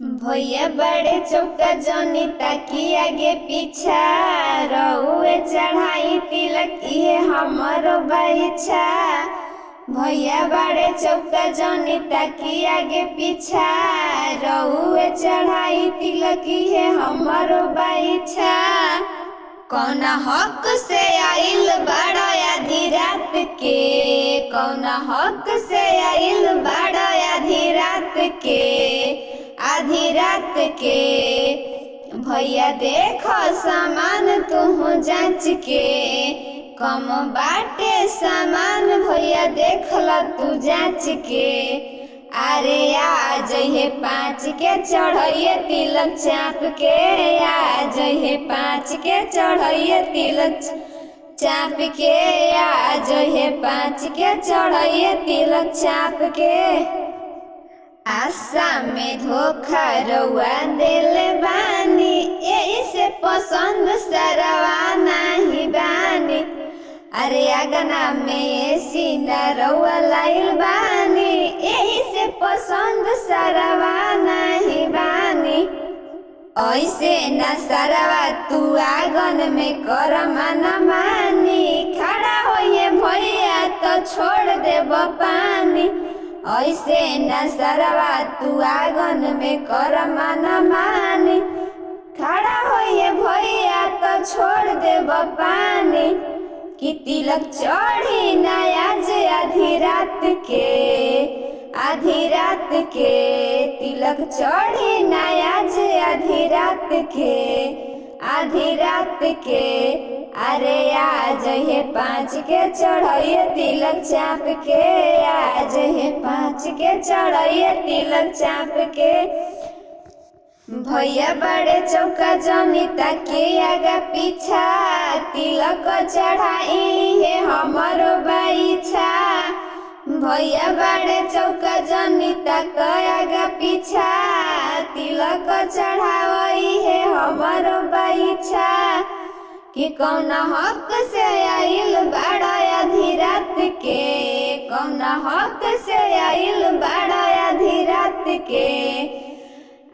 भैया बड़े चौका जनी ताकि आगे पीछा रउए चढ़ाई तिलक इहे हमरो बाइछा। भैया बड़े चौका जनी ताकि आगे पीछा रउए चढ़ाई तिलक इहे हमरो बाइछा। कौना हक से आइल बड़ा आधी रात के, कौना हक से आइल बड़ा आधी रात के, आधी रात के। भैया देखो सामान तू जांच के, कम बाटे सामान भैया देखला तू जांच के। अरे आ जइहे 5 के चढ़ैये तिलक चाप के, आ जइहे 5 के चढ़ैये तिलक चाप के, आ जइहे 5 के चढ़ैये तिलक चाप के। आशा में धोखा रउआ देले बानी, यही से पसंद सरवा नहीं बानी। अरे अगना में सीना रउआ लाइल बानी, यही से पसंद सरवा नहीं बानी। ऐसे न सरवा तू आंगन में कर मन मानी, खड़ा होइए भैया तो छोड़ देब पानी। ऐसे न सरवा तू आंगन में कर मन मानी, खड़ा होइए भैया तो छोड़ देब पानी। कि तिलक चढ़ी नया जे आधी रात के, आधी रात के। तिलक चढ़ी नया जे आधी रात के, आधी रात के। अरे आ जइहे 5 के चढ़ैये तिलक चाप के, आ जइहे 5 के चढ़ैये तिलक चाप के। भैया बड़े चौका जनी ताकि आगा पीछा तिलक चढ़ाई है हमरो बाइछा। भैया बड़े चौका जनी ताक आगा पीछा तिलक चढ़ाई है हमरो बाइछा। कि कौना हक से आइल बड़ा आधी रात के, कौना हक से आइल बड़ा आधी रात के।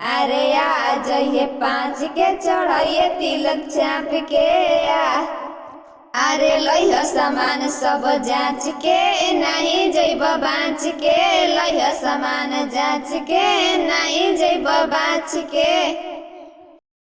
अरे आ जइहे 5 के चढ़ैये तिलक चाप के, अरे लइह सामान सब जांच के, नहीं जइब बाँच के। लइह सामान जांच के, नहीं जइब बाँच के।